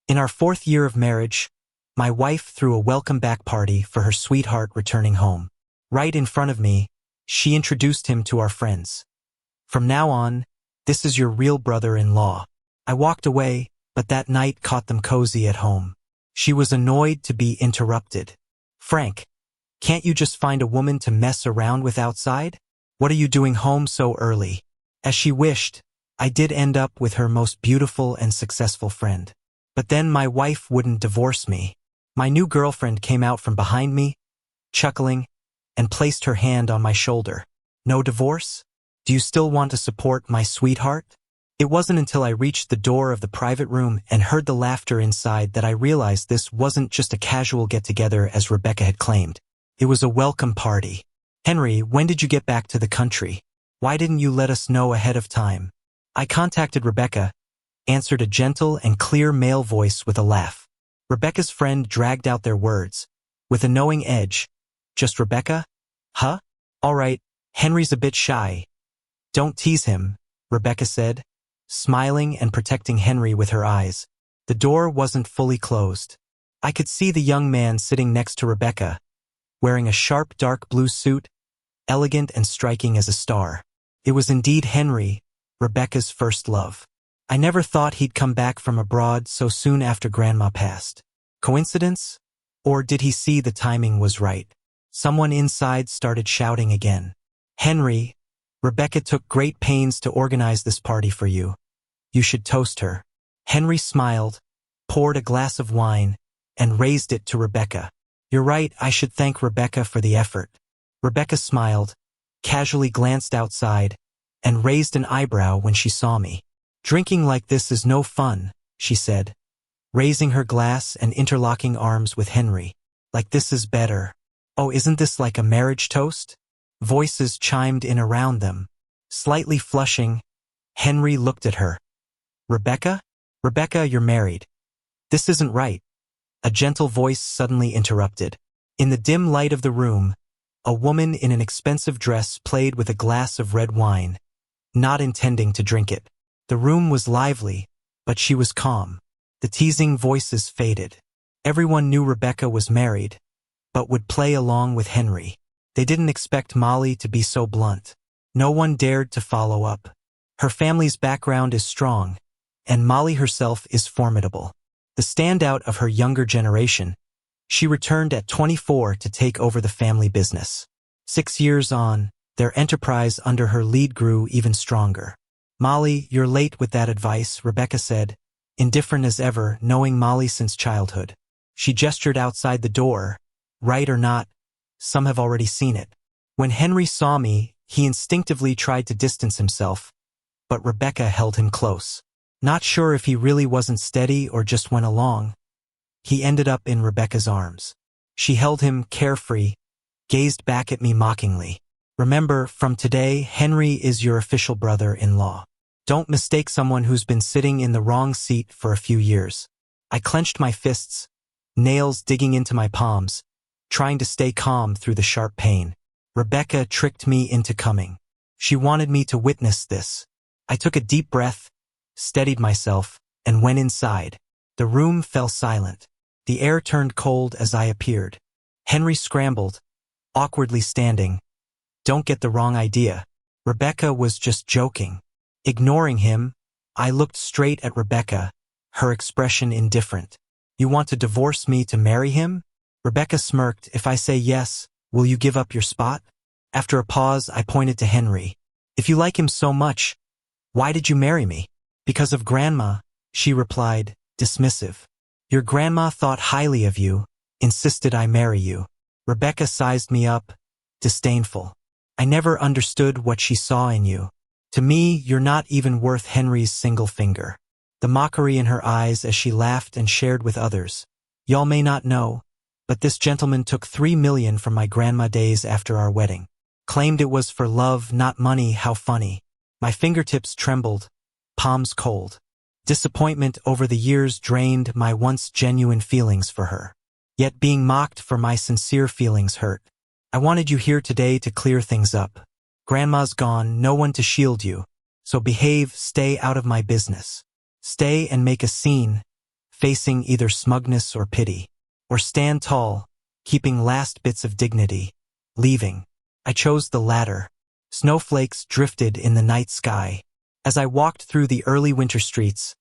In our 4th year of marriage, my wife threw a welcome-back party for her sweetheart returning home. Right in front of me, she introduced him to our friends. "From now on, this is your real brother-in-law." I walked away, but that night caught them cozy at home. She was annoyed to be interrupted. "Frank, can't you just find a woman to mess around with outside? What are you doing home so early?" As she wished, I did end up with her most beautiful and successful friend. But then my wife wouldn't divorce me. My new girlfriend came out from behind me, chuckling, and placed her hand on my shoulder. "No divorce? Do you still want to support my sweetheart?" It wasn't until I reached the door of the private room and heard the laughter inside that I realized this wasn't just a casual get-together as Rebecca had claimed. It was a welcome party. "Henry, when did you get back to the country? Why didn't you let us know ahead of time?" I contacted Rebecca, answered a gentle and clear male voice with a laugh. Rebecca's friend dragged out their words, with a knowing edge. "Just Rebecca? Huh? All right, Henry's a bit shy. Don't tease him," Rebecca said, smiling and protecting Henry with her eyes. The door wasn't fully closed. I could see the young man sitting next to Rebecca, wearing a sharp dark blue suit, elegant and striking as a star. It was indeed Henry, Rebecca's first love. I never thought he'd come back from abroad so soon after Grandma passed. Coincidence? Or did he see the timing was right? Someone inside started shouting again. "Henry, Rebecca took great pains to organize this party for you. You should toast her." Henry smiled, poured a glass of wine, and raised it to Rebecca. "You're right, I should thank Rebecca for the effort." Rebecca smiled, casually glanced outside, and raised an eyebrow when she saw me. "Drinking like this is no fun," she said, raising her glass and interlocking arms with Henry. "Like this is better." "Oh, isn't this like a marriage toast?" Voices chimed in around them. Slightly flushing, Henry looked at her. "Rebecca? Rebecca, you're married. This isn't right." A gentle voice suddenly interrupted. In the dim light of the room, a woman in an expensive dress played with a glass of red wine, not intending to drink it. The room was lively, but she was calm. The teasing voices faded. Everyone knew Rebecca was married, but would play along with Henry. They didn't expect Molly to be so blunt. No one dared to follow up. Her family's background is strong, and Molly herself is formidable. The standout of her younger generation, she returned at 24 to take over the family business. 6 years on, their enterprise under her lead grew even stronger. "Molly, you're late with that advice," Rebecca said, indifferent as ever, knowing Molly since childhood. She gestured outside the door. "Right or not, some have already seen it." When Henry saw me, he instinctively tried to distance himself, but Rebecca held him close. Not sure if he really wasn't steady or just went along. He ended up in Rebecca's arms. She held him carefree, gazed back at me mockingly. "Remember, from today, Henry is your official brother-in-law. Don't mistake someone who's been sitting in the wrong seat for a few years." I clenched my fists, nails digging into my palms, trying to stay calm through the sharp pain. Rebecca tricked me into coming. She wanted me to witness this. I took a deep breath, steadied myself, and went inside. The room fell silent. The air turned cold as I appeared. Henry scrambled, awkwardly standing. Don't get the wrong idea. Rebecca was just joking. Ignoring him, I looked straight at Rebecca, her expression indifferent. "You want to divorce me to marry him?" Rebecca smirked. "If I say yes, will you give up your spot?" After a pause, I pointed to Henry. "If you like him so much, why did you marry me?" "Because of Grandma," she replied, dismissive. "Your grandma thought highly of you, insisted I marry you." Rebecca sized me up, disdainful. "I never understood what she saw in you. To me, you're not even worth Henry's single finger." The mockery in her eyes as she laughed and shared with others. "Y'all may not know, but this gentleman took $3 million from my grandma days after our wedding. Claimed it was for love, not money. How funny." My fingertips trembled, palms cold. Disappointment over the years drained my once genuine feelings for her. Yet being mocked for my sincere feelings hurt. "I wanted you here today to clear things up. Grandma's gone, no one to shield you. So behave, stay out of my business. Stay and make a scene. facing either smugness or pity, or stand tall, keeping last bits of dignity, leaving. I chose the latter. Snowflakes drifted in the night sky. As I walked through the early winter streets,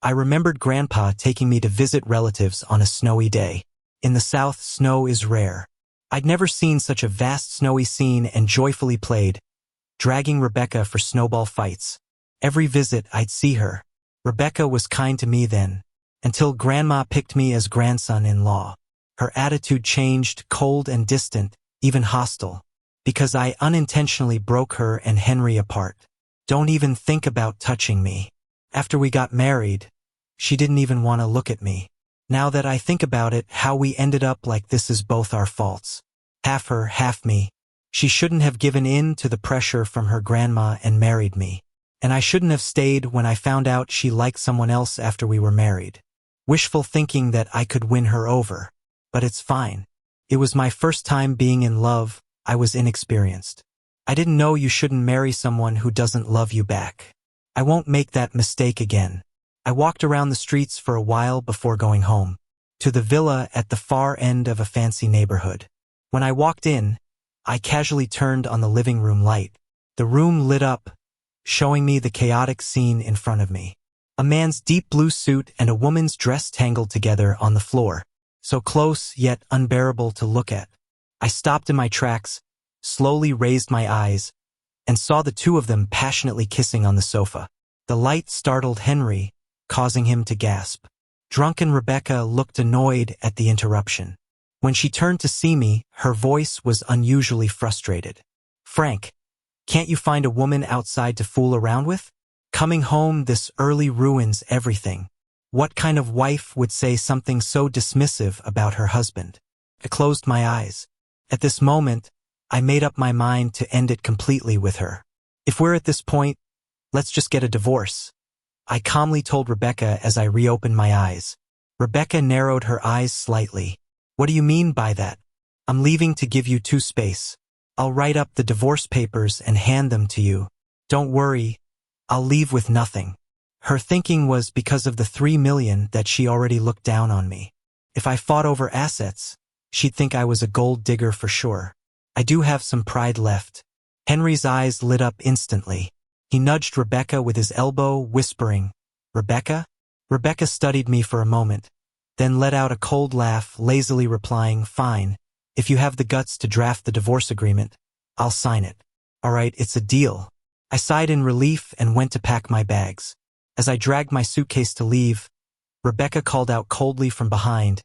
I remembered Grandpa taking me to visit relatives on a snowy day. In the South, snow is rare. I'd never seen such a vast snowy scene and joyfully played, dragging Rebecca for snowball fights. Every visit, I'd see her. Rebecca was kind to me then, until Grandma picked me as grandson-in-law. Her attitude changed, cold and distant, even hostile, because I unintentionally broke her and Henry apart. Don't even think about touching me. After we got married, she didn't even want to look at me. Now that I think about it, how we ended up like this is both our faults. Half her, half me. She shouldn't have given in to the pressure from her grandma and married me. And I shouldn't have stayed when I found out she liked someone else after we were married. Wishful thinking that I could win her over. But it's fine. It was my first time being in love. I was inexperienced. I didn't know you shouldn't marry someone who doesn't love you back. I won't make that mistake again. I walked around the streets for a while before going home, to the villa at the far end of a fancy neighborhood. When I walked in, I casually turned on the living room light. The room lit up, showing me the chaotic scene in front of me. A man's deep blue suit and a woman's dress tangled together on the floor, so close yet unbearable to look at. I stopped in my tracks, slowly raised my eyes, and saw the two of them passionately kissing on the sofa. The light startled Henry, causing him to gasp. Drunken Rebecca looked annoyed at the interruption. When she turned to see me, her voice was unusually frustrated. "Frank, can't you find a woman outside to fool around with? Coming home this early ruins everything. What kind of wife would say something so dismissive about her husband?" I closed my eyes. At this moment, I made up my mind to end it completely with her. "If we're at this point, let's just get a divorce," I calmly told Rebecca as I reopened my eyes. Rebecca narrowed her eyes slightly. "What do you mean by that?" "I'm leaving to give you space. I'll write up the divorce papers and hand them to you. Don't worry, I'll leave with nothing." Her thinking was because of the $3 million that she already looked down on me. If I fought over assets, she'd think I was a gold digger for sure. I do have some pride left. Henry's eyes lit up instantly. He nudged Rebecca with his elbow, whispering, "Rebecca?" Rebecca studied me for a moment, then let out a cold laugh, lazily replying, "Fine. If you have the guts to draft the divorce agreement, I'll sign it." "All right, it's a deal." I sighed in relief and went to pack my bags. As I dragged my suitcase to leave, Rebecca called out coldly from behind,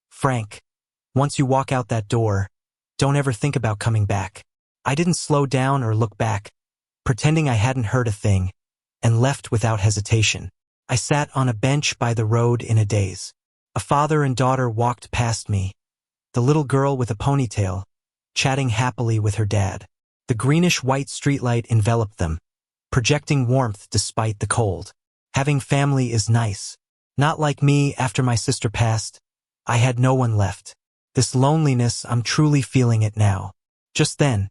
"Frank, once you walk out that door, don't ever think about coming back." I didn't slow down or look back, pretending I hadn't heard a thing, and left without hesitation. I sat on a bench by the road in a daze. A father and daughter walked past me, the little girl with a ponytail, chatting happily with her dad. The greenish-white streetlight enveloped them, projecting warmth despite the cold. Having family is nice. Not like me after my sister passed. I had no one left. This loneliness, I'm truly feeling it now. Just then,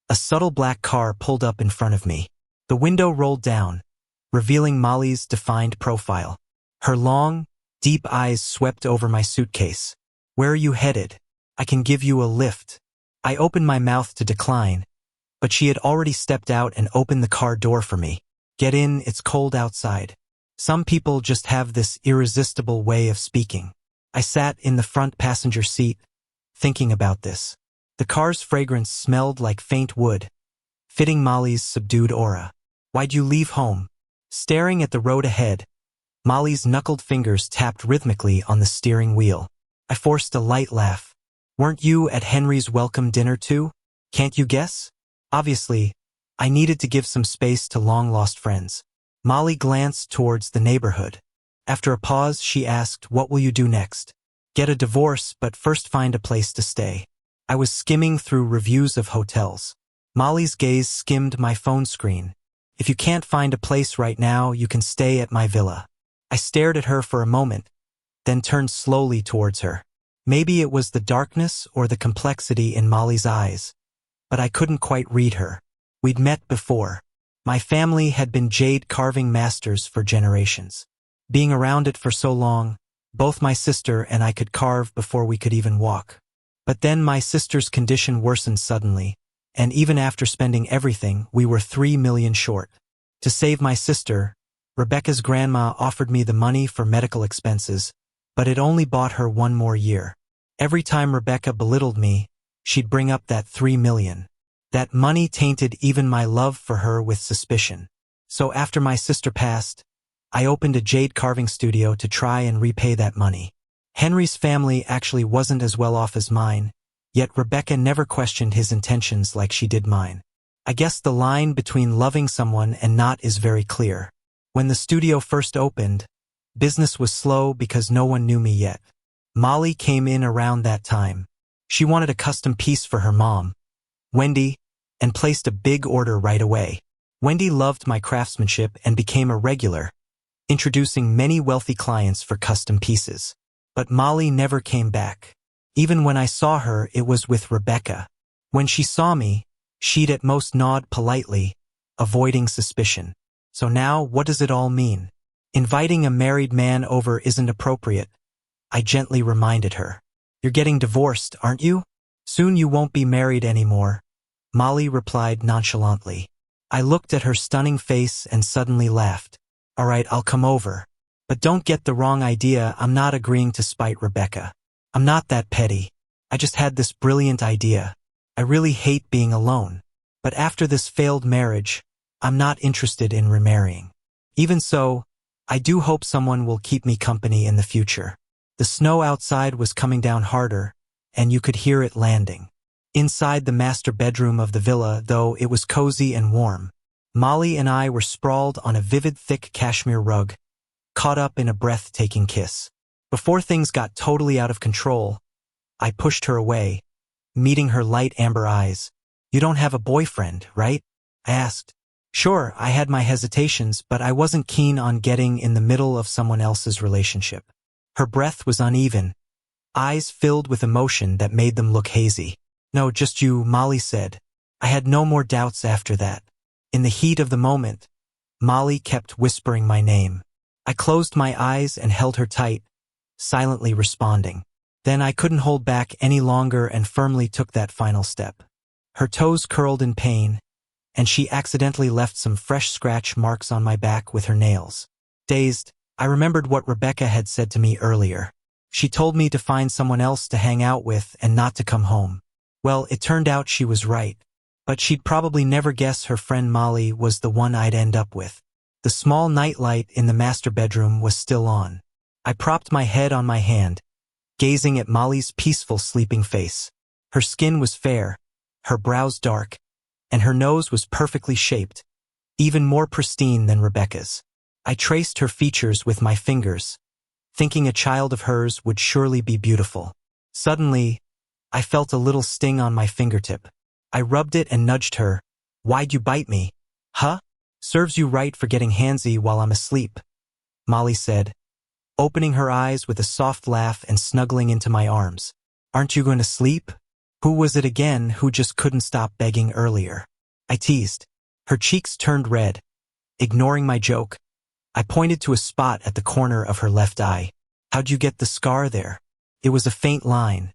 a subtle black car pulled up in front of me. The window rolled down, revealing Molly's defined profile. Her long, deep eyes swept over my suitcase. "Where are you headed? I can give you a lift." I opened my mouth to decline, but she had already stepped out and opened the car door for me. "Get in, it's cold outside." Some people just have this irresistible way of speaking. I sat in the front passenger seat, thinking about this. The car's fragrance smelled like faint wood, fitting Molly's subdued aura. "Why'd you leave home?" Staring at the road ahead, Molly's knuckled fingers tapped rhythmically on the steering wheel. I forced a light laugh. "Weren't you at Henry's welcome dinner too? Can't you guess?" Obviously, I needed to give some space to long-lost friends. Molly glanced towards the neighborhood. After a pause, she asked, "What will you do next?" "Get a divorce, but first find a place to stay." I was skimming through reviews of hotels. Molly's gaze skimmed my phone screen. "If you can't find a place right now, you can stay at my villa." I stared at her for a moment, then turned slowly towards her. Maybe it was the darkness or the complexity in Molly's eyes, but I couldn't quite read her. We'd met before. My family had been jade carving masters for generations. Being around it for so long, Both my sister and I could carve before we could even walk. But then my sister's condition worsened suddenly, and even after spending everything, we were 3 million short. To save my sister, Rebecca's grandma offered me the money for medical expenses, but it only bought her 1 more year. Every time Rebecca belittled me, she'd bring up that 3 million. That money tainted even my love for her with suspicion. So after my sister passed, I opened a jade carving studio to try and repay that money. Henry's family actually wasn't as well off as mine, yet Rebecca never questioned his intentions like she did mine. I guess the line between loving someone and not is very clear. When the studio first opened, business was slow because no one knew me yet. Molly came in around that time. She wanted a custom piece for her mom, Wendy, and placed a big order right away. Wendy loved my craftsmanship and became a regular, introducing many wealthy clients for custom pieces. But Molly never came back. Even when I saw her, it was with Rebecca. When she saw me, she'd at most nod politely, avoiding suspicion. So now, what does it all mean? Inviting a married man over isn't appropriate, I gently reminded her. You're getting divorced, aren't you? Soon you won't be married anymore, Molly replied nonchalantly. I looked at her stunning face and suddenly laughed. All right, I'll come over. But don't get the wrong idea, I'm not agreeing to spite Rebecca. I'm not that petty. I just had this brilliant idea. I really hate being alone. But after this failed marriage, I'm not interested in remarrying. Even so, I do hope someone will keep me company in the future. The snow outside was coming down harder, and you could hear it landing. Inside the master bedroom of the villa, though, it was cozy and warm. Molly and I were sprawled on a vivid thick cashmere rug, caught up in a breathtaking kiss. Before things got totally out of control, I pushed her away, meeting her light amber eyes. You don't have a boyfriend, right? I asked. Sure, I had my hesitations, but I wasn't keen on getting in the middle of someone else's relationship. Her breath was uneven, eyes filled with emotion that made them look hazy. No, just you, Molly said. I had no more doubts after that. In the heat of the moment, Molly kept whispering my name. I closed my eyes and held her tight, silently responding. Then I couldn't hold back any longer and firmly took that final step. Her toes curled in pain, and she accidentally left some fresh scratch marks on my back with her nails. Dazed, I remembered what Rebecca had said to me earlier. She told me to find someone else to hang out with and not to come home. Well, it turned out she was right, but she'd probably never guess her friend Molly was the one I'd end up with. The small nightlight in the master bedroom was still on. I propped my head on my hand, gazing at Molly's peaceful sleeping face. Her skin was fair, her brows dark, and her nose was perfectly shaped, even more pristine than Rebecca's. I traced her features with my fingers, thinking a child of hers would surely be beautiful. Suddenly, I felt a little sting on my fingertip. I rubbed it and nudged her. Why'd you bite me? Huh? Serves you right for getting handsy while I'm asleep, Molly said, opening her eyes with a soft laugh and snuggling into my arms. Aren't you going to sleep? Who was it again who just couldn't stop begging earlier? I teased. Her cheeks turned red. Ignoring my joke, I pointed to a spot at the corner of her left eye. How'd you get the scar there? It was a faint line.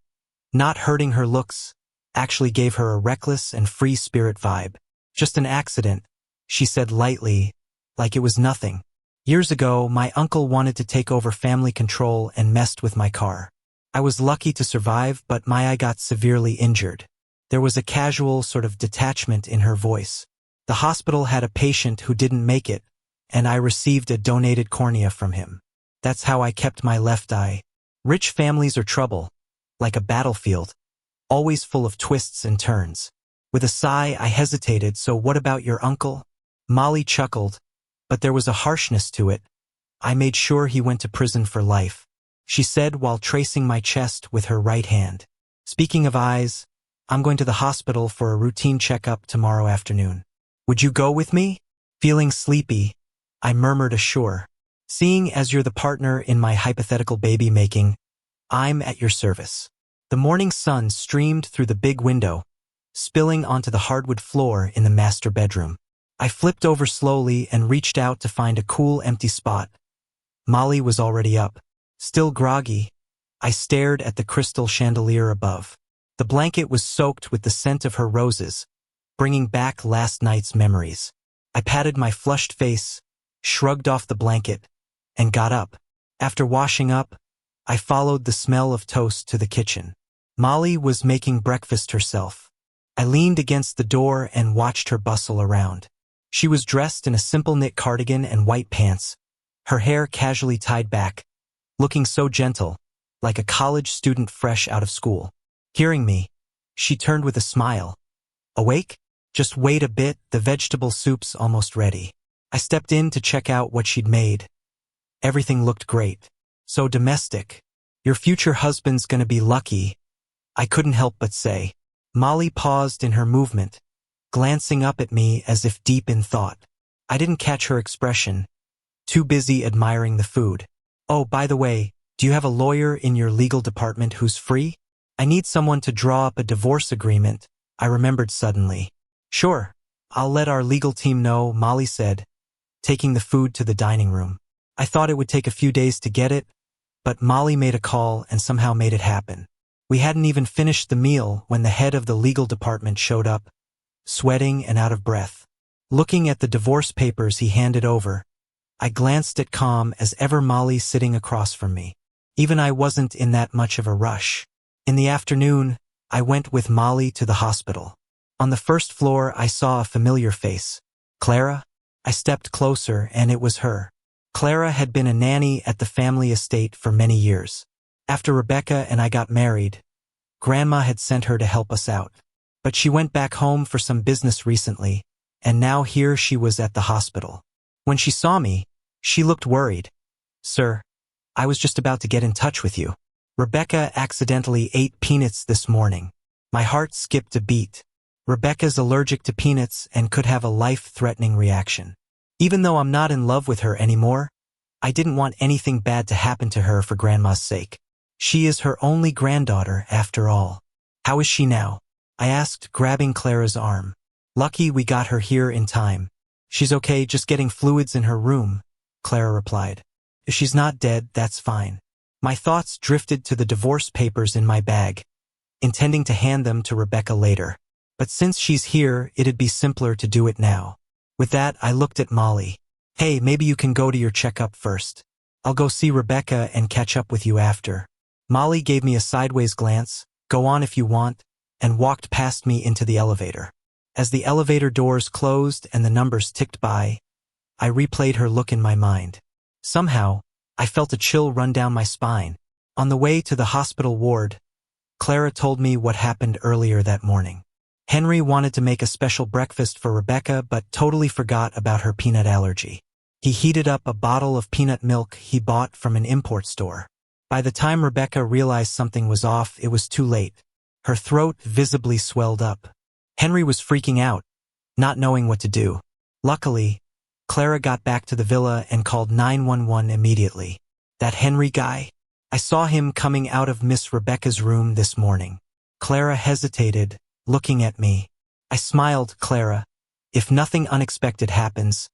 Not hurting her looks actually gave her a reckless and free spirit vibe. Just an accident, she said lightly, like it was nothing. Years ago, my uncle wanted to take over family control and messed with my car. I was lucky to survive, but my eye got severely injured. There was a casual sort of detachment in her voice. The hospital had a patient who didn't make it, and I received a donated cornea from him. That's how I kept my left eye. Rich families are trouble, like a battlefield, always full of twists and turns. With a sigh, I hesitated. So what about your uncle? Molly chuckled, but there was a harshness to it. I made sure he went to prison for life, she said while tracing my chest with her right hand. Speaking of eyes, I'm going to the hospital for a routine checkup tomorrow afternoon. Would you go with me? Feeling sleepy, I murmured a sure. Seeing as you're the partner in my hypothetical baby making, I'm at your service. The morning sun streamed through the big window, spilling onto the hardwood floor in the master bedroom. I flipped over slowly and reached out to find a cool, empty spot. Molly was already up. Still groggy, I stared at the crystal chandelier above. The blanket was soaked with the scent of her roses, bringing back last night's memories. I patted my flushed face, shrugged off the blanket, and got up. After washing up, I followed the smell of toast to the kitchen. Molly was making breakfast herself. I leaned against the door and watched her bustle around. She was dressed in a simple knit cardigan and white pants, her hair casually tied back, looking so gentle, like a college student fresh out of school. Hearing me, she turned with a smile. Awake? Just wait a bit, the vegetable soup's almost ready. I stepped in to check out what she'd made. Everything looked great. So domestic. Your future husband's gonna be lucky, I couldn't help but say. Molly paused in her movement, glancing up at me as if deep in thought. I didn't catch her expression, too busy admiring the food. Oh, by the way, do you have a lawyer in your legal department who's free? I need someone to draw up a divorce agreement, I remembered suddenly. Sure, I'll let our legal team know, Molly said, taking the food to the dining room. I thought it would take a few days to get it, but Molly made a call and somehow made it happen. We hadn't even finished the meal when the head of the legal department showed up, sweating and out of breath. Looking at the divorce papers he handed over, I glanced at calm as ever Molly sitting across from me. Even I wasn't in that much of a rush. In the afternoon, I went with Molly to the hospital. On the first floor, I saw a familiar face. Clara? I stepped closer, and it was her. Clara had been a nanny at the family estate for many years. After Rebecca and I got married, Grandma had sent her to help us out. But she went back home for some business recently, and now here she was at the hospital. When she saw me, she looked worried. Sir, I was just about to get in touch with you. Rebecca accidentally ate peanuts this morning. My heart skipped a beat. Rebecca's allergic to peanuts and could have a life-threatening reaction. Even though I'm not in love with her anymore, I didn't want anything bad to happen to her for Grandma's sake. She is her only granddaughter, after all. How is she now? I asked, grabbing Clara's arm. Lucky we got her here in time. She's okay, just getting fluids in her room, Clara replied. If she's not dead, that's fine. My thoughts drifted to the divorce papers in my bag, intending to hand them to Rebecca later. But since she's here, it'd be simpler to do it now. With that, I looked at Molly. Hey, maybe you can go to your checkup first. I'll go see Rebecca and catch up with you after. Molly gave me a sideways glance, go on if you want, and walked past me into the elevator. As the elevator doors closed and the numbers ticked by, I replayed her look in my mind. Somehow, I felt a chill run down my spine. On the way to the hospital ward, Clara told me what happened earlier that morning. Henry wanted to make a special breakfast for Rebecca but totally forgot about her peanut allergy. He heated up a bottle of peanut milk he bought from an import store. By the time Rebecca realized something was off, it was too late. Her throat visibly swelled up. Henry was freaking out, not knowing what to do. Luckily, Clara got back to the villa and called 911 immediately. That Henry guy? I saw him coming out of Miss Rebecca's room this morning. Clara hesitated, looking at me. I smiled, Clara. If nothing unexpected happens,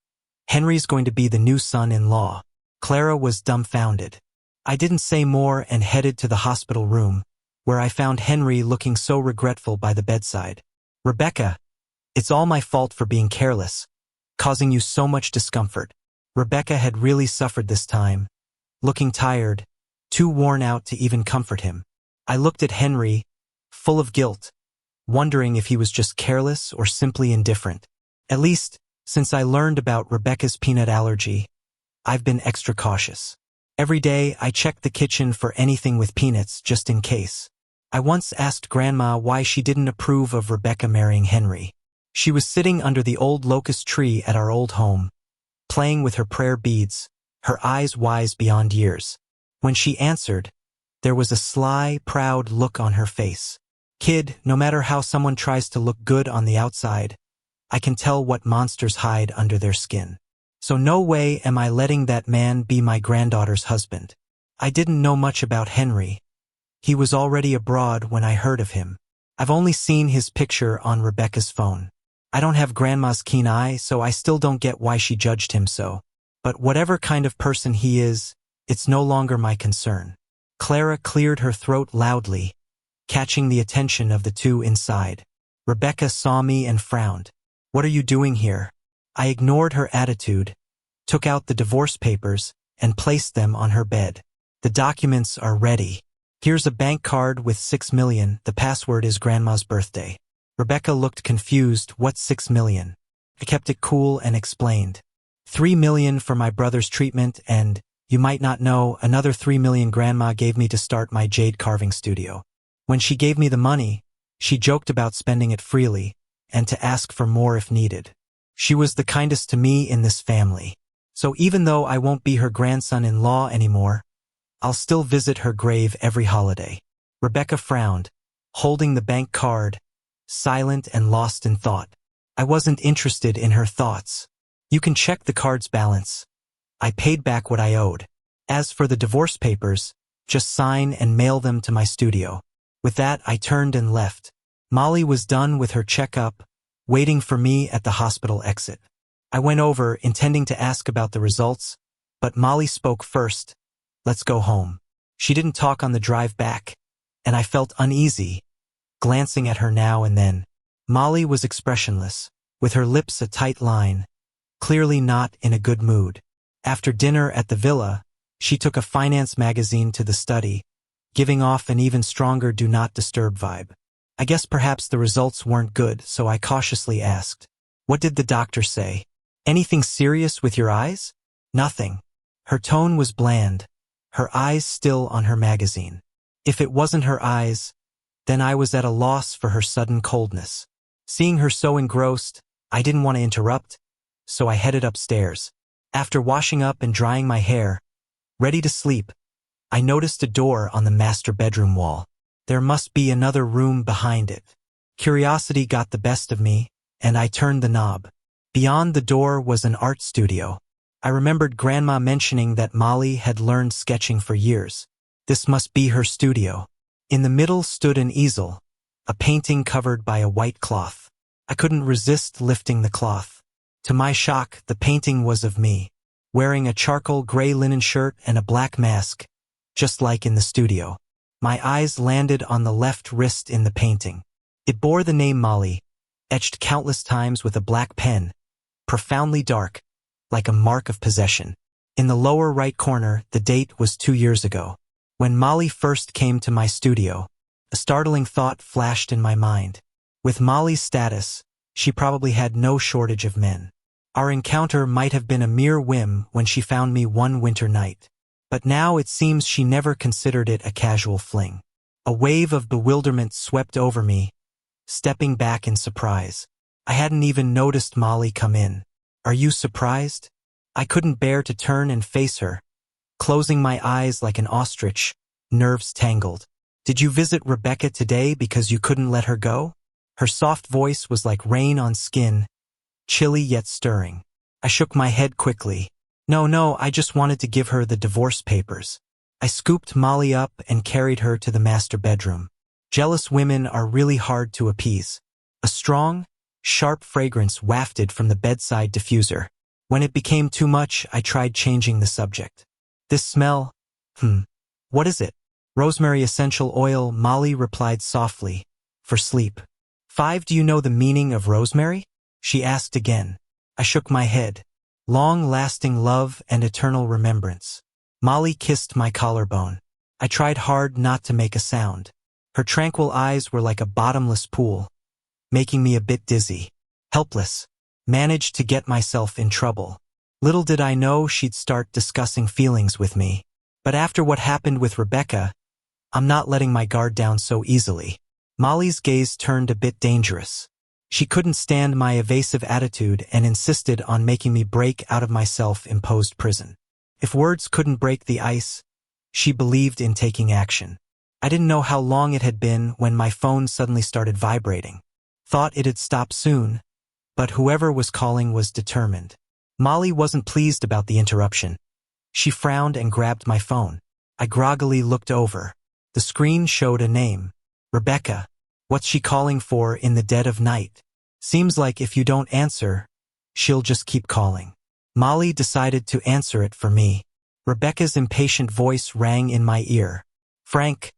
Henry's going to be the new son-in-law. Clara was dumbfounded. I didn't say more and headed to the hospital room, where I found Henry looking so regretful by the bedside. Rebecca, it's all my fault for being careless, causing you so much discomfort. Rebecca had really suffered this time, looking tired, too worn out to even comfort him. I looked at Henry, full of guilt, wondering if he was just careless or simply indifferent. At least, since I learned about Rebecca's peanut allergy, I've been extra cautious. Every day, I checked the kitchen for anything with peanuts just in case. I once asked Grandma why she didn't approve of Rebecca marrying Henry. She was sitting under the old locust tree at our old home, playing with her prayer beads, her eyes wise beyond years. When she answered, there was a sly, proud look on her face. Kid, no matter how someone tries to look good on the outside, I can tell what monsters hide under their skin. So no way am I letting that man be my granddaughter's husband. I didn't know much about Henry. He was already abroad when I heard of him. I've only seen his picture on Rebecca's phone. I don't have Grandma's keen eye, so I still don't get why she judged him so. But whatever kind of person he is, It's no longer my concern. Clara cleared her throat loudly, catching the attention of the two inside. Rebecca saw me and frowned. What are you doing here? I ignored her attitude, took out the divorce papers, and placed them on her bed. The documents are ready. Here's a bank card with 6 million. The password is Grandma's birthday. Rebecca looked confused. What's 6 million? I kept it cool and explained. 3 million for my brother's treatment and, you might not know, another 3 million Grandma gave me to start my jade carving studio. When she gave me the money, she joked about spending it freely and to ask for more if needed. She was the kindest to me in this family. So even though I won't be her grandson-in-law anymore, I'll still visit her grave every holiday. Rebecca frowned, holding the bank card, silent and lost in thought. I wasn't interested in her thoughts. You can check the card's balance. I paid back what I owed. As for the divorce papers, just sign and mail them to my studio. With that, I turned and left. Molly was done with her checkup, waiting for me at the hospital exit. I went over, intending to ask about the results, but Molly spoke first. Let's go home. She didn't talk on the drive back, and I felt uneasy, glancing at her now and then. Molly was expressionless, with her lips a tight line, clearly not in a good mood. After dinner at the villa, she took a finance magazine to the study, giving off an even stronger do not disturb vibe. I guess perhaps the results weren't good, so I cautiously asked, "What did the doctor say? Anything serious with your eyes?" "Nothing." Her tone was bland, her eyes still on her magazine. If it wasn't her eyes, then I was at a loss for her sudden coldness. Seeing her so engrossed, I didn't want to interrupt, so I headed upstairs. After washing up and drying my hair, ready to sleep, I noticed a door on the master bedroom wall. There must be another room behind it. Curiosity got the best of me, and I turned the knob. Beyond the door was an art studio. I remembered Grandma mentioning that Molly had learned sketching for years. This must be her studio. In the middle stood an easel, a painting covered by a white cloth. I couldn't resist lifting the cloth. To my shock, the painting was of me, wearing a charcoal gray linen shirt and a black mask, just like in the studio. My eyes landed on the left wrist in the painting. It bore the name Molly, etched countless times with a black pen, profoundly dark, like a mark of possession. In the lower right corner, the date was 2 years ago. When Molly first came to my studio, a startling thought flashed in my mind. With Molly's status, she probably had no shortage of men. Our encounter might have been a mere whim when she found me one winter night. But now it seems she never considered it a casual fling. A wave of bewilderment swept over me, stepping back in surprise. I hadn't even noticed Molly come in. "Are you surprised?" I couldn't bear to turn and face her, closing my eyes like an ostrich, nerves tangled. "Did you visit Rebecca today because you couldn't let her go?" Her soft voice was like rain on skin, chilly yet stirring. I shook my head quickly. No, I just wanted to give her the divorce papers." I scooped Molly up and carried her to the master bedroom. Jealous women are really hard to appease. A strong, sharp fragrance wafted from the bedside diffuser. When it became too much, I tried changing the subject. "This smell, what is it?" "Rosemary essential oil," Molly replied softly, "for sleep." 5. "Do you know the meaning of rosemary?" she asked again. I shook my head. "Long-lasting love and eternal remembrance." Molly kissed my collarbone. I tried hard not to make a sound. Her tranquil eyes were like a bottomless pool, making me a bit dizzy. Helpless. Managed to get myself in trouble. Little did I know she'd start discussing feelings with me. But after what happened with Rebecca, I'm not letting my guard down so easily. Molly's gaze turned a bit dangerous. She couldn't stand my evasive attitude and insisted on making me break out of my self-imposed prison. If words couldn't break the ice, she believed in taking action. I didn't know how long it had been when my phone suddenly started vibrating. Thought it'd stop soon, but whoever was calling was determined. Molly wasn't pleased about the interruption. She frowned and grabbed my phone. I groggily looked over. The screen showed a name. Rebecca. What's she calling for in the dead of night? Seems like if you don't answer, she'll just keep calling. Molly decided to answer it for me. Rebecca's impatient voice rang in my ear. Frank,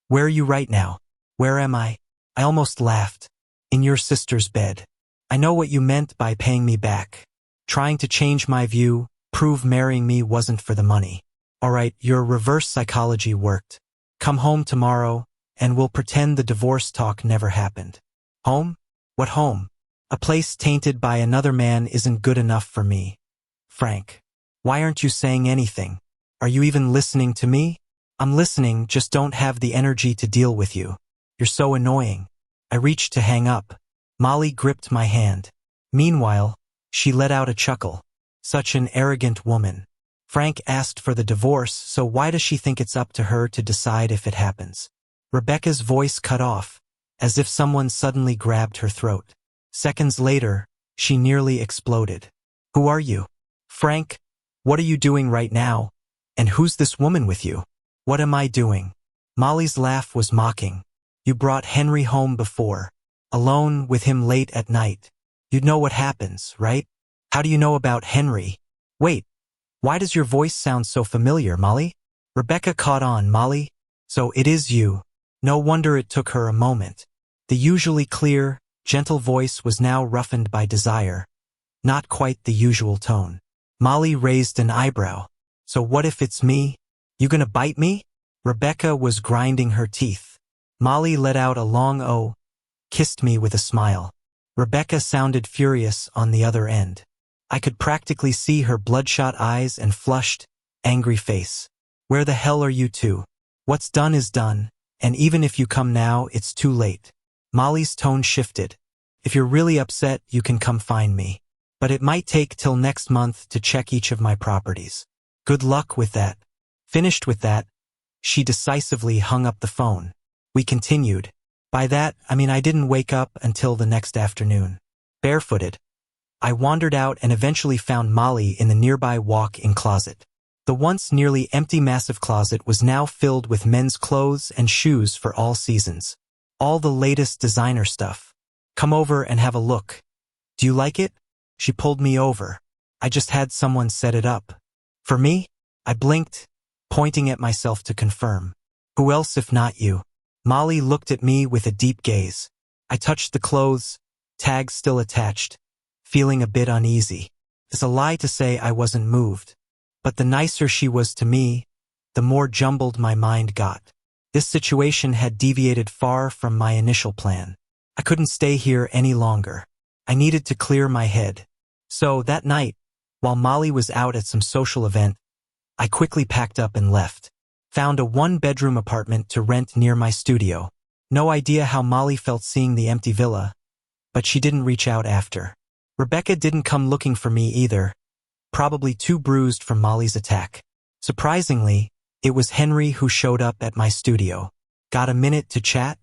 where are you right now? Where am I? I almost laughed. In your sister's bed. I know what you meant by paying me back. Trying to change my view, prove marrying me wasn't for the money. Alright, your reverse psychology worked. Come home tomorrow, and we'll pretend the divorce talk never happened. Home? What home? A place tainted by another man isn't good enough for me. Frank. Why aren't you saying anything? Are you even listening to me? I'm listening, just don't have the energy to deal with you. You're so annoying. I reached to hang up. Molly gripped my hand. Meanwhile, she let out a chuckle. Such an arrogant woman. Frank asked for the divorce, so why does she think it's up to her to decide if it happens? Rebecca's voice cut off, as if someone suddenly grabbed her throat. Seconds later, she nearly exploded. Who are you? Frank, what are you doing right now? And who's this woman with you? What am I doing? Molly's laugh was mocking. You brought Henry home before. Alone with him late at night. You'd know what happens, right? How do you know about Henry? Wait, why does your voice sound so familiar, Molly? Rebecca caught on. Molly? So it is you. No wonder it took her a moment. The usually clear, gentle voice was now roughened by desire. Not quite the usual tone. Molly raised an eyebrow. So what if it's me? You gonna bite me? Rebecca was grinding her teeth. Molly let out a long "oh," kissed me with a smile. Rebecca sounded furious on the other end. I could practically see her bloodshot eyes and flushed, angry face. Where the hell are you two? What's done is done, and even if you come now, it's too late. Molly's tone shifted. If you're really upset, you can come find me. But it might take till next month to check each of my properties. Good luck with that. Finished with that, she decisively hung up the phone. We continued. By that, I mean I didn't wake up until the next afternoon. Barefooted. I wandered out and eventually found Molly in the nearby walk-in closet. The once nearly empty massive closet was now filled with men's clothes and shoes for all seasons. All the latest designer stuff. Come over and have a look. Do you like it? She pulled me over. I just had someone set it up. For me? I blinked, pointing at myself to confirm. Who else if not you? Molly looked at me with a deep gaze. I touched the clothes, tags still attached, feeling a bit uneasy. It's a lie to say I wasn't moved. But the nicer she was to me, the more jumbled my mind got. This situation had deviated far from my initial plan. I couldn't stay here any longer. I needed to clear my head. So that night, while Molly was out at some social event, I quickly packed up and left. Found a one-bedroom apartment to rent near my studio. No idea how Molly felt seeing the empty villa, but she didn't reach out after. Rebecca didn't come looking for me either, probably too bruised from Molly's attack. Surprisingly, it was Henry who showed up at my studio. Got a minute to chat?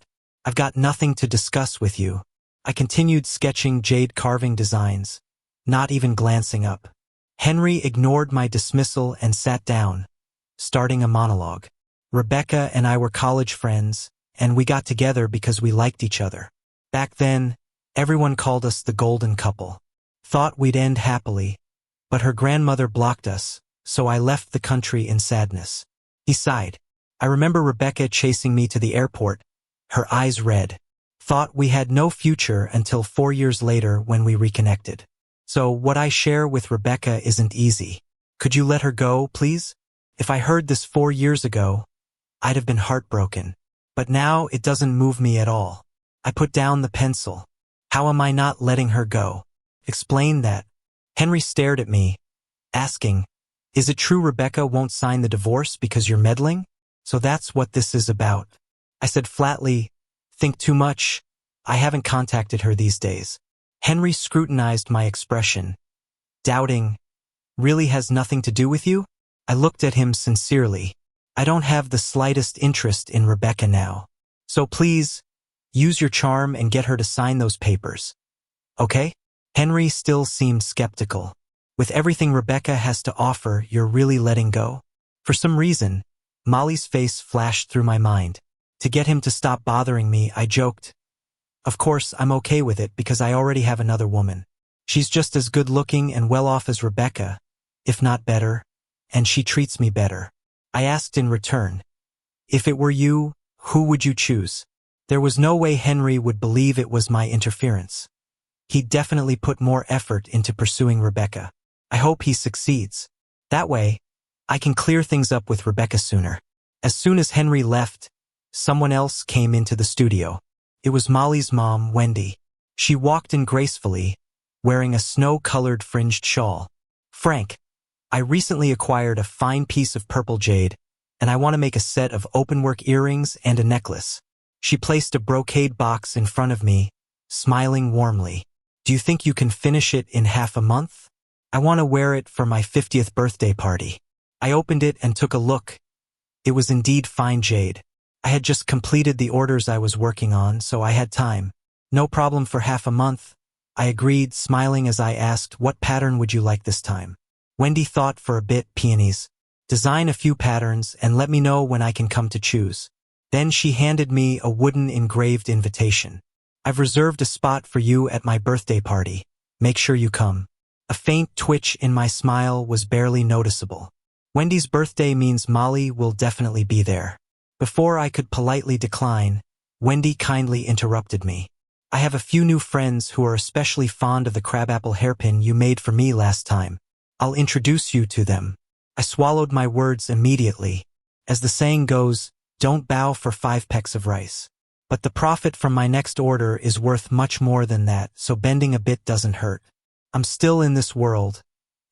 I've got nothing to discuss with you. I continued sketching jade carving designs, not even glancing up. Henry ignored my dismissal and sat down, starting a monologue. Rebecca and I were college friends, and we got together because we liked each other. Back then, everyone called us the golden couple. Thought we'd end happily, but her grandmother blocked us, so I left the country in sadness. He sighed. I remember Rebecca chasing me to the airport, her eyes red. Thought we had no future until 4 years later when we reconnected. So what I share with Rebecca isn't easy. Could you let her go, please? If I heard this 4 years ago, I'd have been heartbroken. But now it doesn't move me at all. I put down the pencil. How am I not letting her go? Explain that. Henry stared at me, asking, is it true Rebecca won't sign the divorce because you're meddling? So that's what this is about. I said flatly, think too much. I haven't contacted her these days. Henry scrutinized my expression, doubting, really has nothing to do with you? I looked at him sincerely. I don't have the slightest interest in Rebecca now. So please, use your charm and get her to sign those papers. Okay? Henry still seemed skeptical. With everything Rebecca has to offer, you're really letting go? For some reason, Molly's face flashed through my mind. To get him to stop bothering me, I joked, of course, I'm okay with it because I already have another woman. She's just as good looking and well off as Rebecca, if not better. and she treats me better. I asked in return, if it were you, who would you choose? There was no way Henry would believe it was my interference. He'd definitely put more effort into pursuing Rebecca. I hope he succeeds. That way, I can clear things up with Rebecca sooner. As soon as Henry left, someone else came into the studio. It was Molly's mom, Wendy. She walked in gracefully, wearing a snow-colored fringed shawl. Frank, I recently acquired a fine piece of purple jade, and I want to make a set of openwork earrings and a necklace. She placed a brocade box in front of me, smiling warmly. Do you think you can finish it in half a month? I want to wear it for my 50th birthday party. I opened it and took a look. It was indeed fine jade. I had just completed the orders I was working on, so I had time. No problem for half a month. I agreed, smiling as I asked, what pattern would you like this time? Wendy thought for a bit. Peonies. Design a few patterns and let me know when I can come to choose. Then she handed me a wooden engraved invitation. I've reserved a spot for you at my birthday party. Make sure you come. A faint twitch in my smile was barely noticeable. Wendy's birthday means Molly will definitely be there. Before I could politely decline, Wendy kindly interrupted me. I have a few new friends who are especially fond of the crabapple hairpin you made for me last time. I'll introduce you to them. I swallowed my words immediately. As the saying goes, don't bow for 5 pecks of rice. But the profit from my next order is worth much more than that, so bending a bit doesn't hurt. I'm still in this world,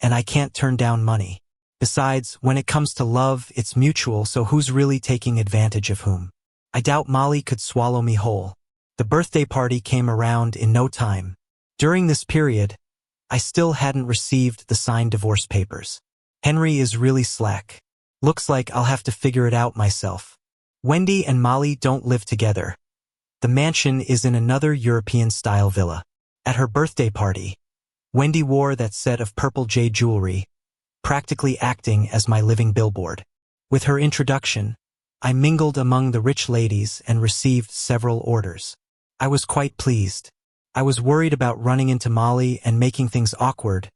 and I can't turn down money. Besides, when it comes to love, it's mutual, so who's really taking advantage of whom? I doubt Molly could swallow me whole. The birthday party came around in no time. During this period, I still hadn't received the signed divorce papers. Henry is really slack. Looks like I'll have to figure it out myself. Wendy and Molly don't live together. The mansion is in another European-style villa. At her birthday party, Wendy wore that set of purple jade jewelry, practically acting as my living billboard. With her introduction, I mingled among the rich ladies and received several orders. I was quite pleased. I was worried about running into Molly and making things awkward,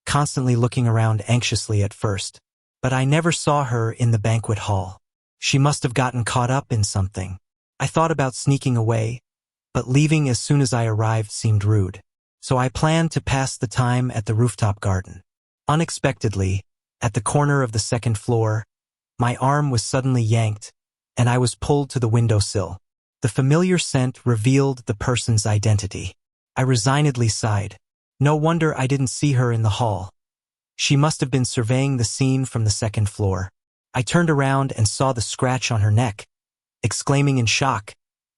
constantly looking around anxiously at first. But I never saw her in the banquet hall. She must have gotten caught up in something. I thought about sneaking away, but leaving as soon as I arrived seemed rude. So I planned to pass the time at the rooftop garden. Unexpectedly, at the corner of the second floor, my arm was suddenly yanked, and I was pulled to the windowsill. The familiar scent revealed the person's identity. I resignedly sighed. No wonder I didn't see her in the hall. She must have been surveying the scene from the second floor. I turned around and saw the scratch on her neck, exclaiming in shock,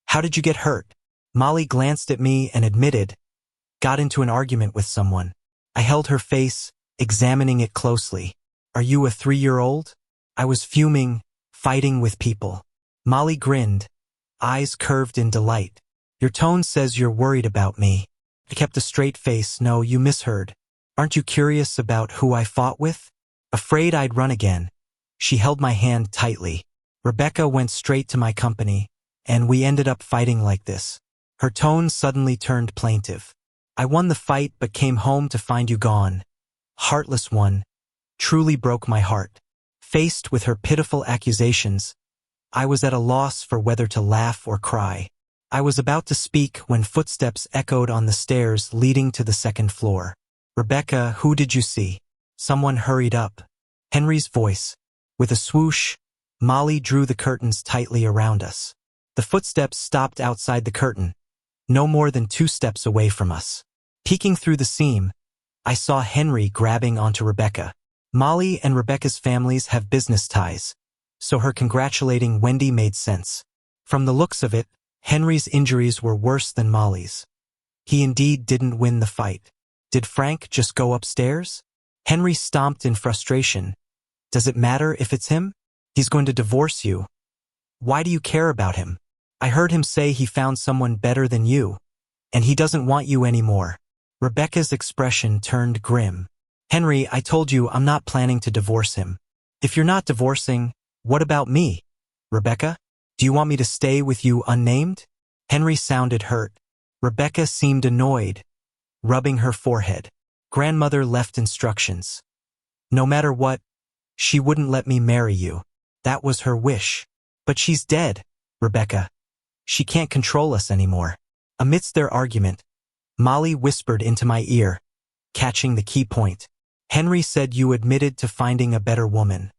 "How did you get hurt?" Molly glanced at me and admitted, "Got into an argument with someone." I held her face, examining it closely. "Are you a 3-year-old? I was fuming, fighting with people." Molly grinned, eyes curved in delight. "Your tone says you're worried about me." I kept a straight face. "No, you misheard. Aren't you curious about who I fought with?" Afraid I'd run again, she held my hand tightly. "Rebecca went straight to my company, and we ended up fighting like this." Her tone suddenly turned plaintive. "I won the fight but came home to find you gone. Heartless one." Truly broke my heart. Faced with her pitiful accusations, I was at a loss for whether to laugh or cry. I was about to speak when footsteps echoed on the stairs leading to the second floor. "Rebecca, who did you see?" Someone hurried up. Henry's voice. With a swoosh, Molly drew the curtains tightly around us. The footsteps stopped outside the curtain, no more than 2 steps away from us. Peeking through the seam, I saw Henry grabbing onto Rebecca. Molly and Rebecca's families have business ties, so her congratulating Wendy made sense. From the looks of it, Henry's injuries were worse than Molly's. He indeed didn't win the fight. Did Frank just go upstairs? Henry stomped in frustration. "Does it matter if it's him? He's going to divorce you. Why do you care about him? I heard him say he found someone better than you, and he doesn't want you anymore." Rebecca's expression turned grim. "Henry, I told you I'm not planning to divorce him. If you're not divorcing, what about me? Rebecca? Do you want me to stay with you unnamed?" Henry sounded hurt. Rebecca seemed annoyed, rubbing her forehead. "Grandmother left instructions. No matter what, She wouldn't let me marry you. That was her wish. But she's dead, Rebecca. She can't control us anymore. Amidst their argument, Molly whispered into my ear, catching the key point. Henry said you admitted to finding a better woman.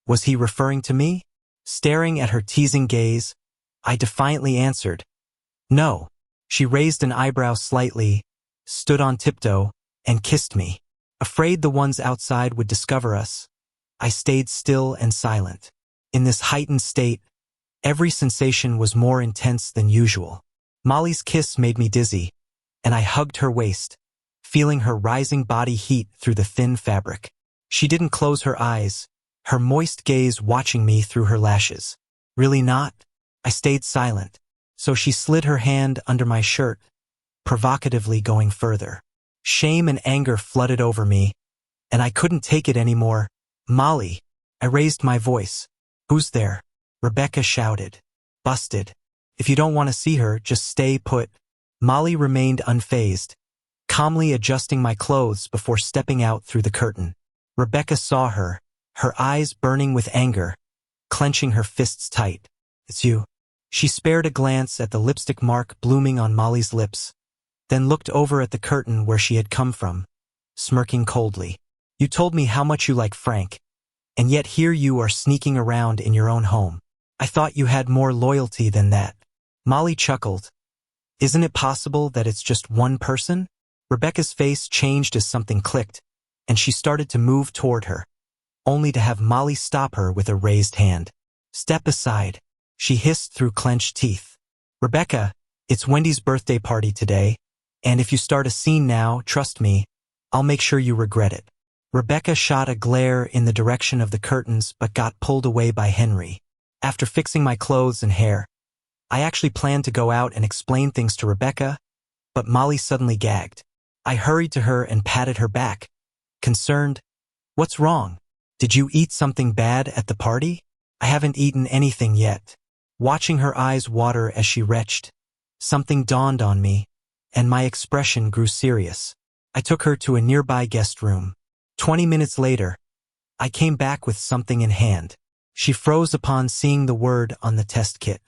Was he referring to me? Staring at her teasing gaze, I defiantly answered, no. She raised an eyebrow slightly, stood on tiptoe, and kissed me. Afraid the ones outside would discover us, I stayed still and silent. In this heightened state, every sensation was more intense than usual. Molly's kiss made me dizzy, and I hugged her waist, feeling her rising body heat through the thin fabric. She didn't close her eyes, her moist gaze watching me through her lashes. Really not? I stayed silent, so she slid her hand under my shirt, provocatively going further. Shame and anger flooded over me, and I couldn't take it anymore. Molly, I raised my voice. Who's there? Rebecca shouted. Busted. If you don't want to see her, just stay put. Molly remained unfazed, calmly adjusting my clothes before stepping out through the curtain. Rebecca saw her, her eyes burning with anger, clenching her fists tight. It's you. She spared a glance at the lipstick mark blooming on Molly's lips, then looked over at the curtain where she had come from, smirking coldly. You told me how much you like Frank, and yet here you are sneaking around in your own home. I thought you had more loyalty than that. Molly chuckled. Isn't it possible that it's just one person? Rebecca's face changed as something clicked, and she started to move toward her, only to have Molly stop her with a raised hand. Step aside, she hissed through clenched teeth. Rebecca, it's Wendy's birthday party today, and if you start a scene now, trust me, I'll make sure you regret it. Rebecca shot a glare in the direction of the curtains but got pulled away by Henry. After fixing my clothes and hair, I actually planned to go out and explain things to Rebecca, but Molly suddenly gagged. I hurried to her and patted her back, concerned. What's wrong? Did you eat something bad at the party? I haven't eaten anything yet. Watching her eyes water as she retched, something dawned on me, and my expression grew serious. I took her to a nearby guest room. 20 minutes later, I came back with something in hand. She froze upon seeing the word on the test kit.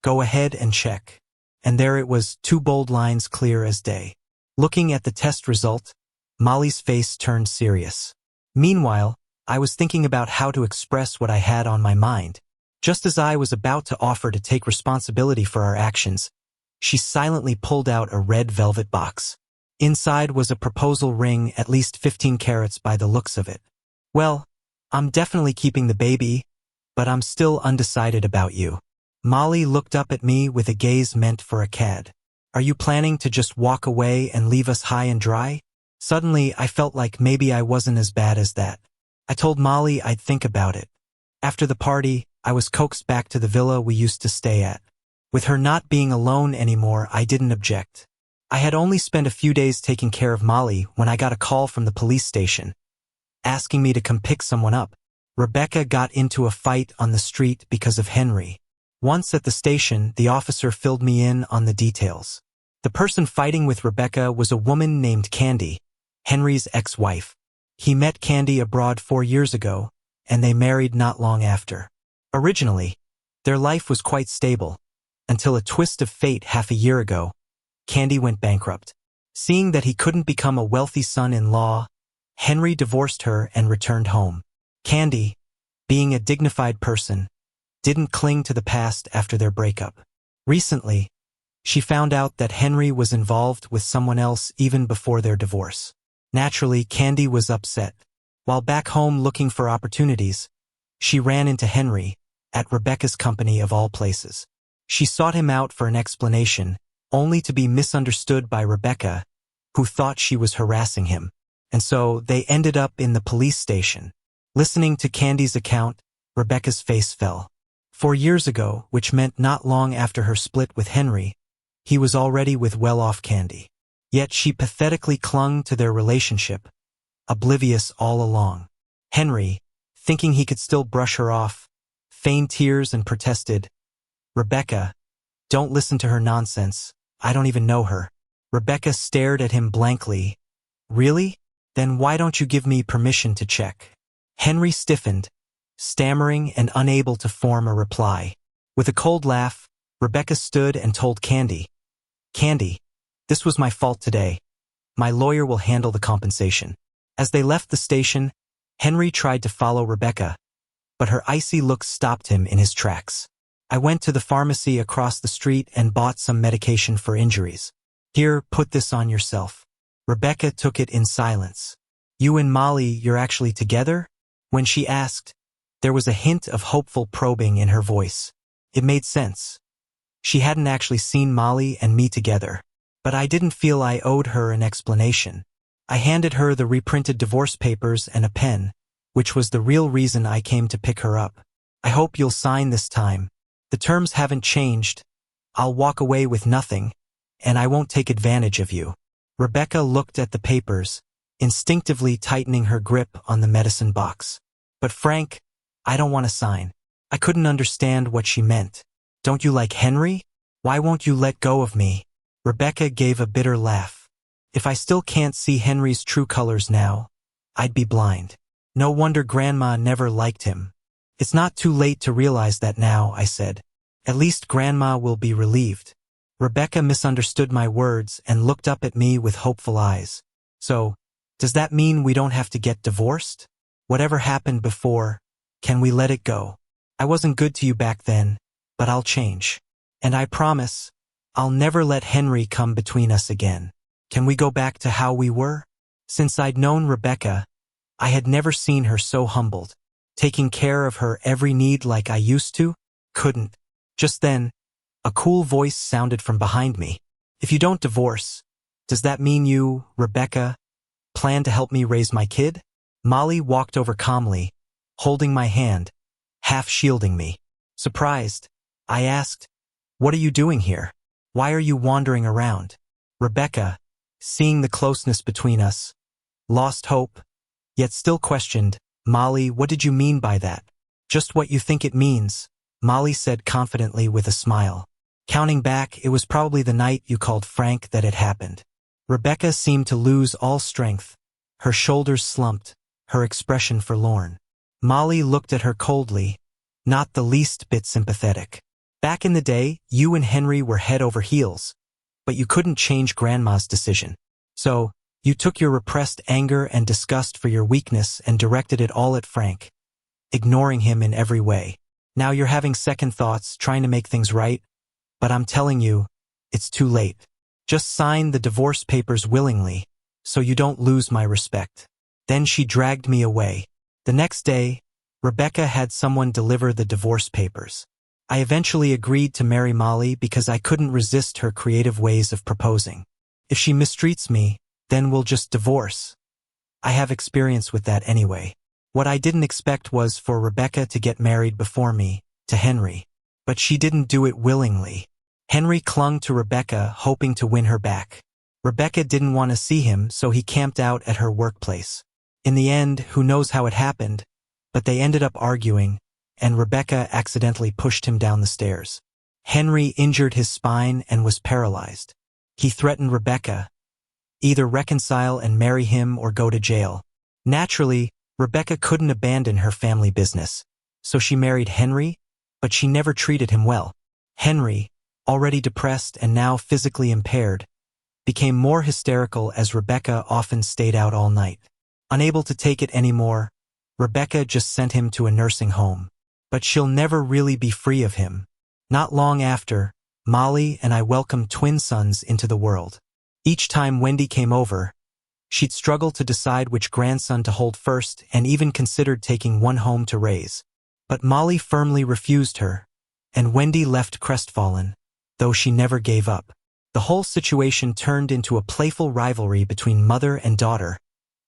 Go ahead and check. And there it was, 2 bold lines clear as day. Looking at the test result, Molly's face turned serious. Meanwhile, I was thinking about how to express what I had on my mind. Just as I was about to offer to take responsibility for our actions, she silently pulled out a red velvet box. Inside was a proposal ring, at least 15 carats by the looks of it. Well, I'm definitely keeping the baby, but I'm still undecided about you. Molly looked up at me with a gaze meant for a cad. Are you planning to just walk away and leave us high and dry? Suddenly, I felt like maybe I wasn't as bad as that. I told Molly I'd think about it. After the party, I was coaxed back to the villa we used to stay at. With her not being alone anymore, I didn't object. I had only spent a few days taking care of Molly when I got a call from the police station, asking me to come pick someone up. Rebecca got into a fight on the street because of Henry. Once at the station, the officer filled me in on the details. The person fighting with Rebecca was a woman named Candy, Henry's ex-wife. He met Candy abroad 4 years ago, and they married not long after. Originally, their life was quite stable, until a twist of fate half a year ago. Candy went bankrupt. Seeing that he couldn't become a wealthy son-in-law, Henry divorced her and returned home. Candy, being a dignified person, didn't cling to the past after their breakup. Recently, she found out that Henry was involved with someone else even before their divorce. Naturally, Candy was upset. While back home looking for opportunities, she ran into Henry, at Rebecca's company of all places. She sought him out for an explanation, only to be misunderstood by Rebecca, who thought she was harassing him. And so they ended up in the police station. Listening to Candy's account, Rebecca's face fell. 4 years ago, which meant not long after her split with Henry, he was already with well-off Candy. Yet she pathetically clung to their relationship, oblivious all along. Henry, thinking he could still brush her off, feigned tears and protested, Rebecca, don't listen to her nonsense. I don't even know her. Rebecca stared at him blankly. Really? Then why don't you give me permission to check? Henry stiffened, stammering and unable to form a reply. With a cold laugh, Rebecca stood and told Candy, "Candy, this was my fault today. My lawyer will handle the compensation." As they left the station, Henry tried to follow Rebecca, but her icy look stopped him in his tracks. "I went to the pharmacy across the street and bought some medication for injuries. Here, put this on yourself." Rebecca took it in silence. "You and Molly, you're actually together?" When she asked, there was a hint of hopeful probing in her voice. It made sense. She hadn't actually seen Molly and me together. But I didn't feel I owed her an explanation. I handed her the reprinted divorce papers and a pen, which was the real reason I came to pick her up. "I hope you'll sign this time. The terms haven't changed. I'll walk away with nothing, and I won't take advantage of you." Rebecca looked at the papers, instinctively tightening her grip on the medicine box. "But Frank, I don't want to sign." I couldn't understand what she meant. "Don't you like Henry? Why won't you let go of me?" Rebecca gave a bitter laugh. "If I still can't see Henry's true colors now, I'd be blind. No wonder Grandma never liked him." "It's not too late to realize that now," I said. "At least Grandma will be relieved." Rebecca misunderstood my words and looked up at me with hopeful eyes. "So, does that mean we don't have to get divorced? Whatever happened before, can we let it go? I wasn't good to you back then, but I'll change. And I promise, I'll never let Henry come between us again. Can we go back to how we were?" Since I'd known Rebecca, I had never seen her so humbled. Taking care of her every need like I used to? Couldn't. Just then, a cool voice sounded from behind me. "If you don't divorce, does that mean you, Rebecca, plan to help me raise my kid?" Molly walked over calmly, holding my hand, half shielding me. Surprised, I asked, "What are you doing here? Why are you wandering around?" Rebecca, seeing the closeness between us, lost hope, yet still questioned, "Molly, what did you mean by that?" "Just what you think it means," Molly said confidently with a smile. "Counting back, it was probably the night you called Frank that it happened." Rebecca seemed to lose all strength. Her shoulders slumped, her expression forlorn. Molly looked at her coldly, not the least bit sympathetic. "Back in the day, you and Henry were head over heels, but you couldn't change Grandma's decision. So, you took your repressed anger and disgust for your weakness and directed it all at Frank, ignoring him in every way. Now you're having second thoughts, trying to make things right, but I'm telling you, it's too late. Just sign the divorce papers willingly, so you don't lose my respect." Then she dragged me away. The next day, Rebecca had someone deliver the divorce papers. I eventually agreed to marry Molly because I couldn't resist her creative ways of proposing. If she mistreats me, then we'll just divorce. I have experience with that anyway. What I didn't expect was for Rebecca to get married before me, to Henry. But she didn't do it willingly. Henry clung to Rebecca, hoping to win her back. Rebecca didn't want to see him, so he camped out at her workplace. In the end, who knows how it happened, but they ended up arguing, and Rebecca accidentally pushed him down the stairs. Henry injured his spine and was paralyzed. He threatened Rebecca, either reconcile and marry him or go to jail. Naturally, Rebecca couldn't abandon her family business, so she married Henry, but she never treated him well. Henry, already depressed and now physically impaired, became more hysterical as Rebecca often stayed out all night. Unable to take it anymore, Rebecca just sent him to a nursing home. But she'll never really be free of him. Not long after, Molly and I welcomed twin sons into the world. Each time Wendy came over, she'd struggle to decide which grandson to hold first and even considered taking one home to raise. But Molly firmly refused her, and Wendy left crestfallen, though she never gave up. The whole situation turned into a playful rivalry between mother and daughter,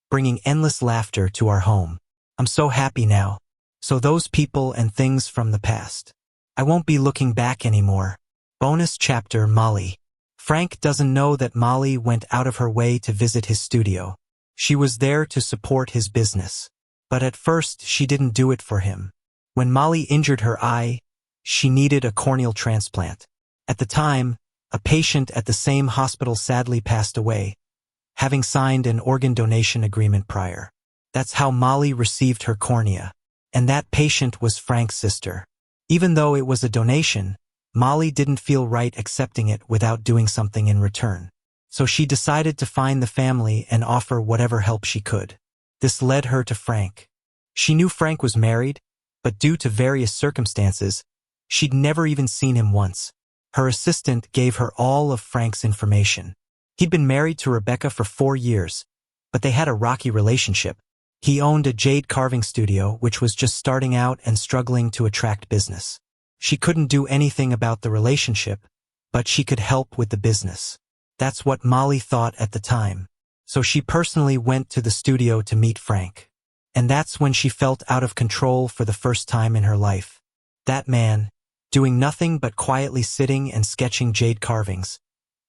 bringing endless laughter to our home. I'm so happy now. So those people and things from the past. I won't be looking back anymore. Bonus chapter: Molly. Frank doesn't know that Molly went out of her way to visit his studio. She was there to support his business. But at first, she didn't do it for him. When Molly injured her eye, she needed a corneal transplant. At the time, a patient at the same hospital sadly passed away, having signed an organ donation agreement prior. That's how Molly received her cornea. And that patient was Frank's sister. Even though it was a donation, Molly didn't feel right accepting it without doing something in return. So she decided to find the family and offer whatever help she could. This led her to Frank. She knew Frank was married, but due to various circumstances, she'd never even seen him once. Her assistant gave her all of Frank's information. He'd been married to Rebecca for 4 years, but they had a rocky relationship. He owned a jade carving studio which was just starting out and struggling to attract business. She couldn't do anything about the relationship, but she could help with the business. That's what Molly thought at the time. So she personally went to the studio to meet Frank. And that's when she felt out of control for the first time in her life. That man, doing nothing but quietly sitting and sketching jade carvings,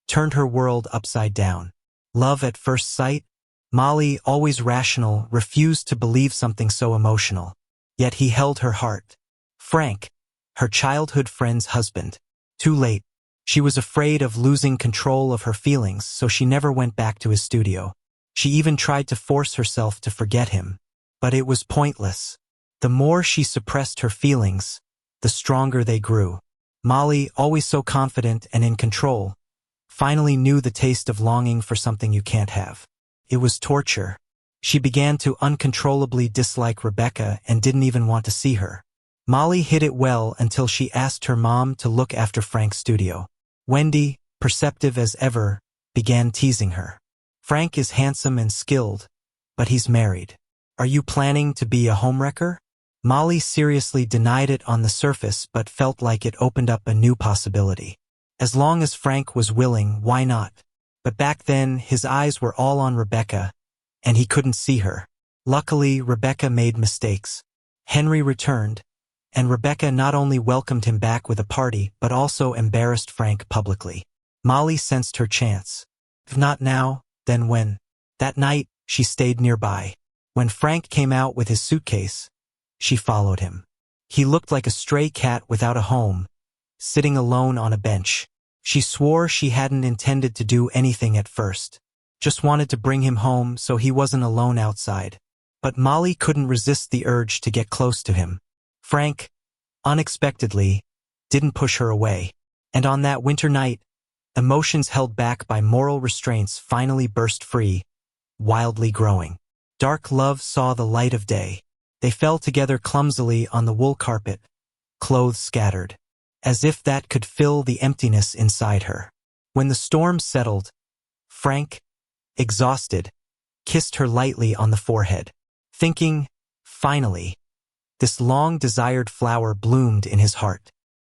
turned her world upside down. Love at first sight? Molly, always rational, refused to believe something so emotional. Yet he held her heart. Frank, her childhood friend's husband. Too late. She was afraid of losing control of her feelings, so she never went back to his studio. She even tried to force herself to forget him. But it was pointless. The more she suppressed her feelings, the stronger they grew. Molly, always so confident and in control, finally knew the taste of longing for something you can't have. It was torture. She began to uncontrollably dislike Rebecca and didn't even want to see her. Molly hid it well until she asked her mom to look after Frank's studio. Wendy, perceptive as ever, began teasing her. Frank is handsome and skilled, but he's married. Are you planning to be a homewrecker? Molly seriously denied it on the surface but felt like it opened up a new possibility. As long as Frank was willing, why not? But back then, his eyes were all on Rebecca, and he couldn't see her. Luckily, Rebecca made mistakes. Henry returned, and Rebecca not only welcomed him back with a party, but also embarrassed Frank publicly. Molly sensed her chance. If not now, then when? That night, she stayed nearby. When Frank came out with his suitcase, she followed him. He looked like a stray cat without a home, sitting alone on a bench. She swore she hadn't intended to do anything at first. Just wanted to bring him home so he wasn't alone outside. But Molly couldn't resist the urge to get close to him. Frank, unexpectedly, didn't push her away. And on that winter night, emotions held back by moral restraints finally burst free, wildly growing. Dark love saw the light of day. They fell together clumsily on the wool carpet, clothes scattered, as if that could fill the emptiness inside her. When the storm settled, Frank, exhausted, kissed her lightly on the forehead, thinking, finally, this long-desired flower bloomed in his heart.